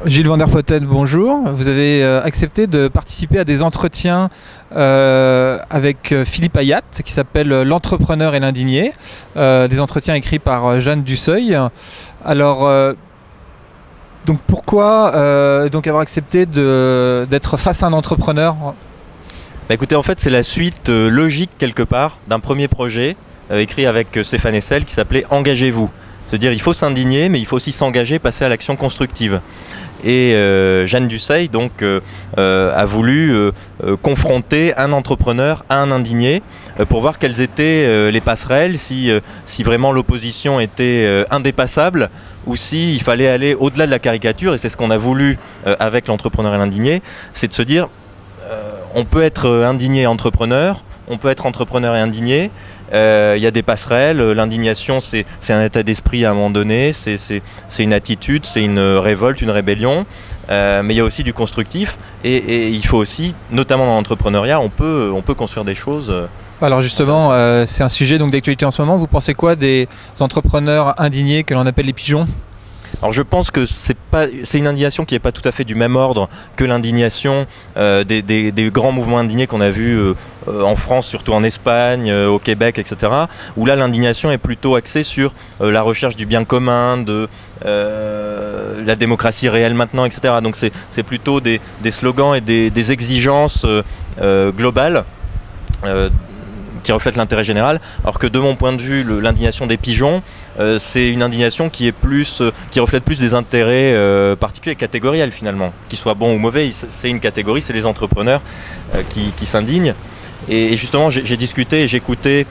Gilles Van der Potten, bonjour. Vous avez accepté de participer à des entretiens avec Philippe Ayat, qui s'appelle L'entrepreneur et l'indigné, des entretiens écrits par Jeanne Dusseuil. Alors, donc pourquoi donc avoir accepté d'être face à un entrepreneur? Écoutez, en fait, c'est la suite logique quelque part d'un premier projet écrit avec Stéphane Hessel qui s'appelait Engagez-vous. C'est-à-dire il faut s'indigner, mais il faut aussi s'engager, passer à l'action constructive. Et Jeanne Dusseuil donc a voulu confronter un entrepreneur à un indigné pour voir quelles étaient les passerelles, si vraiment l'opposition était indépassable ou s'il fallait aller au-delà de la caricature. Et c'est ce qu'on a voulu avec l'entrepreneur et l'indigné, c'est de se dire on peut être indigné et entrepreneur, on peut être entrepreneur et indigné. Il y a des passerelles, l'indignation c'est un état d'esprit à un moment donné, c'est une attitude, c'est une révolte, une rébellion, mais il y a aussi du constructif et il faut aussi, notamment dans l'entrepreneuriat, on peut construire des choses. Alors justement, c'est un sujet donc d'actualité en ce moment. Vous pensez quoi des entrepreneurs indignés que l'on appelle les pigeons ? Alors je pense que c'est une indignation qui n'est pas tout à fait du même ordre que l'indignation des grands mouvements indignés qu'on a vus en France, surtout en Espagne, au Québec, etc. Où là l'indignation est plutôt axée sur la recherche du bien commun, de la démocratie réelle maintenant, etc. Donc c'est plutôt des slogans et des exigences globales qui reflète l'intérêt général, alors que de mon point de vue, l'indignation des pigeons, c'est une indignation qui reflète plus des intérêts particuliers, catégoriels finalement, qu'ils soient bons ou mauvais. C'est une catégorie, c'est les entrepreneurs qui s'indignent. Et justement, j'ai discuté et j'écoutais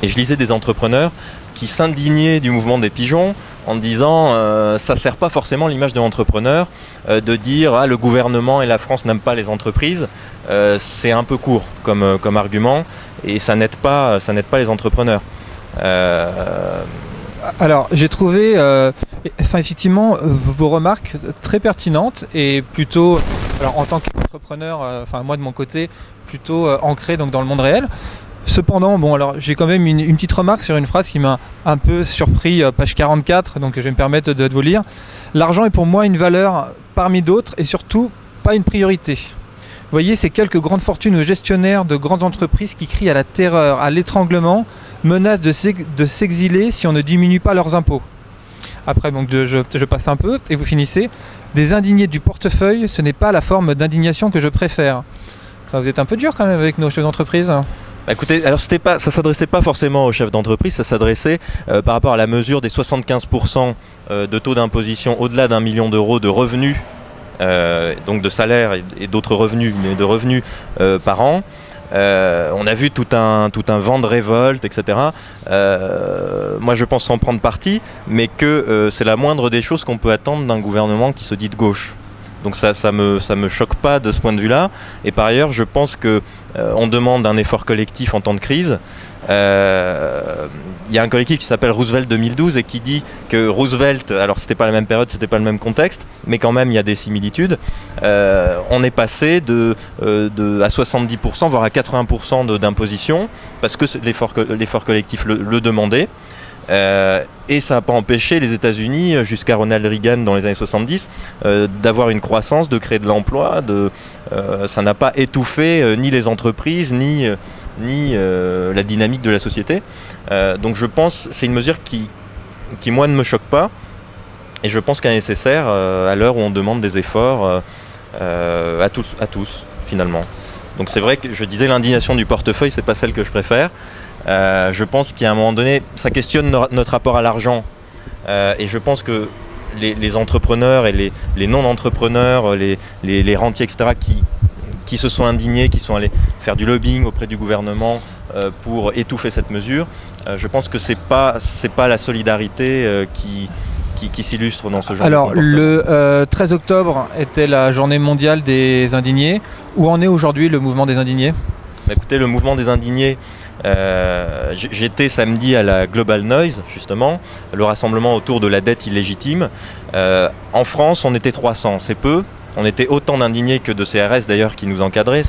et je lisais des entrepreneurs qui s'indignaient du mouvement des pigeons en disant ça sert pas forcément l'image de l'entrepreneur de dire le gouvernement et la France n'aiment pas les entreprises. C'est un peu court comme argument et ça n'aide pas les entrepreneurs. Alors j'ai trouvé effectivement vos remarques très pertinentes et plutôt, alors en tant qu'entrepreneur, moi de mon côté, plutôt ancré donc dans le monde réel. Cependant, alors j'ai quand même une petite remarque sur une phrase qui m'a un peu surpris, page 44, donc je vais me permettre de vous lire. L'argent est pour moi une valeur parmi d'autres et surtout pas une priorité. Vous voyez, ces quelques grandes fortunes ou gestionnaires de grandes entreprises qui crient à la terreur, à l'étranglement, menacent de s'exiler si on ne diminue pas leurs impôts. Après, donc je passe un peu et vous finissez. Des indignés du portefeuille, ce n'est pas la forme d'indignation que je préfère. Enfin, vous êtes un peu dur quand même avec nos chefs d'entreprise. Écoutez, alors ça s'adressait pas forcément aux chefs d'entreprise, ça s'adressait par rapport à la mesure des 75% de taux d'imposition au-delà d'1 million d'euros de revenus, donc de salaire et d'autres revenus, mais de revenus par an. On a vu tout un vent de révolte, etc. Moi je pense sans prendre parti, mais que c'est la moindre des choses qu'on peut attendre d'un gouvernement qui se dit de gauche. Donc ça me choque pas de ce point de vue-là. Et par ailleurs, je pense que on demande un effort collectif en temps de crise. Il y a un collectif qui s'appelle Roosevelt 2012 et qui dit que Roosevelt, alors c'était pas la même période, c'était pas le même contexte, mais quand même il y a des similitudes. On est passé à 70%, voire à 80% d'imposition, parce que l'effort collectif le demandait. Et ça n'a pas empêché les États-Unis, jusqu'à Ronald Reagan dans les années 70, d'avoir une croissance, de créer de l'emploi. Ça n'a pas étouffé ni les entreprises, ni la dynamique de la société. Donc je pense que c'est une mesure qui moi ne me choque pas. Et je pense qu'elle est nécessaire à l'heure où on demande des efforts à tous finalement. Donc c'est vrai que je disais l'indignation du portefeuille, c'est pas celle que je préfère. Je pense qu'à un moment donné, ça questionne notre rapport à l'argent. Et je pense que les entrepreneurs et les non-entrepreneurs, les rentiers, etc., qui se sont indignés, qui sont allés faire du lobbying auprès du gouvernement pour étouffer cette mesure, je pense que c'est pas la solidarité qui s'illustre dans ce genre de comportement. Le 13 octobre était la journée mondiale des indignés. Où en est aujourd'hui le mouvement des indignés ? Écoutez, le mouvement des indignés, j'étais samedi à la Global Noise, justement, le rassemblement autour de la dette illégitime. En France, on était 300, c'est peu. On était autant d'indignés que de CRS d'ailleurs qui nous encadraient.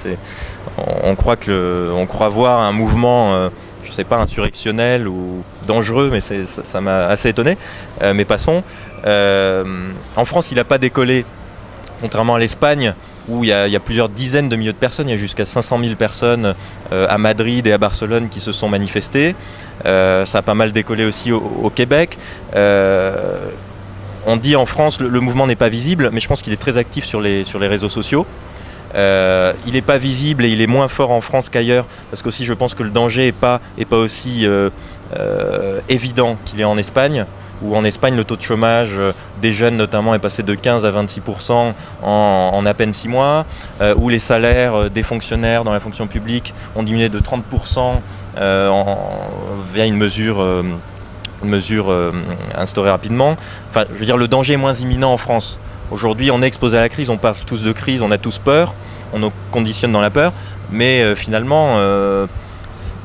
On croit voir un mouvement je sais pas, insurrectionnel ou dangereux, mais ça m'a assez étonné. Mais passons. En France, il n'a pas décollé, contrairement à l'Espagne, où il y a plusieurs dizaines de milliers de personnes. Il y a jusqu'à 500 000 personnes à Madrid et à Barcelone qui se sont manifestées. Ça a pas mal décollé aussi au Québec. On dit en France le mouvement n'est pas visible, mais je pense qu'il est très actif sur les réseaux sociaux. Il n'est pas visible et il est moins fort en France qu'ailleurs, parce qu'aussi je pense que le danger n'est pas aussi évident qu'il est en Espagne, où en Espagne le taux de chômage des jeunes notamment est passé de 15 à 26% en à peine 6 mois, où les salaires des fonctionnaires dans la fonction publique ont diminué de 30% via une mesure instaurée rapidement. Enfin, je veux dire, le danger est moins imminent en France. Aujourd'hui, on est exposé à la crise, on parle tous de crise, on a tous peur, on nous conditionne dans la peur, mais finalement...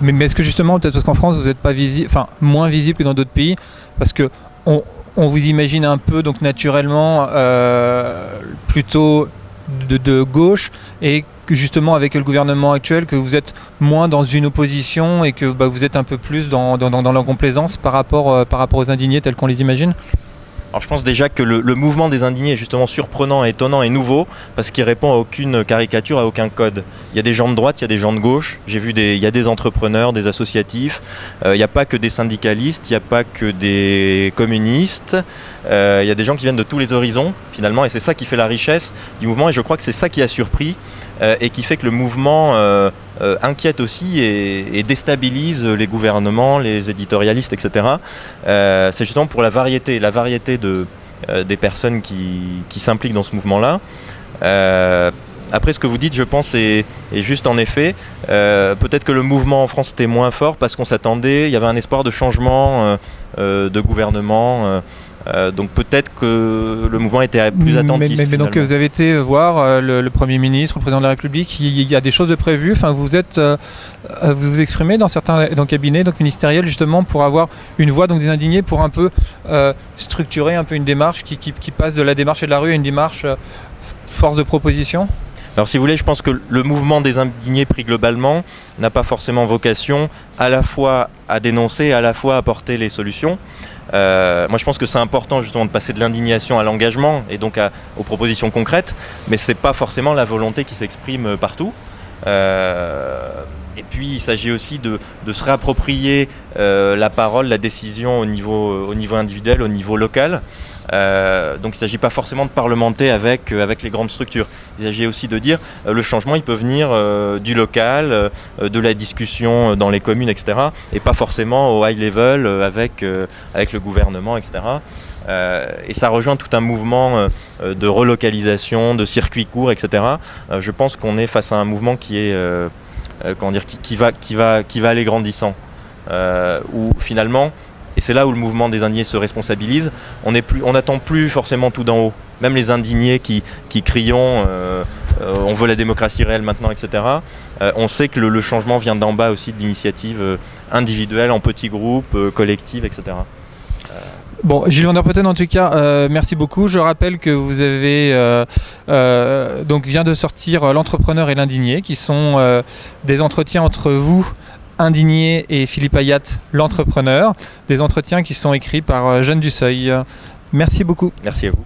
Mais est-ce que justement, peut-être parce qu'en France, vous n'êtes pas visible, enfin moins visible que dans d'autres pays, parce que on vous imagine un peu, donc naturellement, plutôt de gauche, et que justement avec le gouvernement actuel, que vous êtes moins dans une opposition et que vous êtes un peu plus dans la complaisance par rapport aux indignés tels qu'on les imagine? Alors je pense déjà que le mouvement des indignés est justement surprenant, étonnant et nouveau parce qu'il répond à aucune caricature, à aucun code. Il y a des gens de droite, il y a des gens de gauche, j'ai vu il y a des entrepreneurs, des associatifs, il n'y a pas que des syndicalistes, il n'y a pas que des communistes, il y a des gens qui viennent de tous les horizons finalement, et c'est ça qui fait la richesse du mouvement, et je crois que c'est ça qui a surpris et qui fait que le mouvement inquiète aussi et déstabilise les gouvernements, les éditorialistes, etc. C'est justement pour la variété des personnes qui s'impliquent dans ce mouvement-là. Après, ce que vous dites, je pense, est juste en effet. Peut-être que le mouvement en France était moins fort parce qu'on s'attendait, il y avait un espoir de changement de gouvernement. Donc peut-être que le mouvement était plus attentif. Mais donc vous avez été voir le Premier ministre, le Président de la République, il y a des choses de prévues. Enfin, vous vous exprimez dans certains cabinets ministériels justement pour avoir une voix des indignés, pour un peu structurer un peu une démarche qui passe de la démarche et de la rue à une démarche force de proposition. Alors si vous voulez, je pense que le mouvement des indignés pris globalement n'a pas forcément vocation à la fois à dénoncer et à la fois à apporter les solutions. Moi je pense que c'est important justement de passer de l'indignation à l'engagement et donc aux propositions concrètes, mais c'est pas forcément la volonté qui s'exprime partout. Et puis il s'agit aussi de se réapproprier la parole, la décision au niveau individuel, au niveau local. Donc il ne s'agit pas forcément de parlementer avec les grandes structures. Il s'agit aussi de dire le changement il peut venir du local, de la discussion dans les communes, etc. Et pas forcément au high level avec le gouvernement, etc. Et ça rejoint tout un mouvement de relocalisation, de circuits courts, etc. Je pense qu'on est face à un mouvement qui est qui va aller grandissant, où finalement, et c'est là où le mouvement des indignés se responsabilise, on n'attend plus forcément tout d'en haut. Même les indignés qui crions on veut la démocratie réelle maintenant, etc. On sait que le changement vient d'en bas aussi, d'initiatives individuelles, en petits groupes, collectives, etc. Bon, Gilles Van der Putten, en tout cas, merci beaucoup. Je rappelle que vous avez donc vient de sortir L'Entrepreneur et l'Indigné, qui sont des entretiens entre vous, Indigné, et Philippe Ayat, l'entrepreneur, des entretiens qui sont écrits par Jeanne Duseuil. Merci beaucoup. Merci à vous.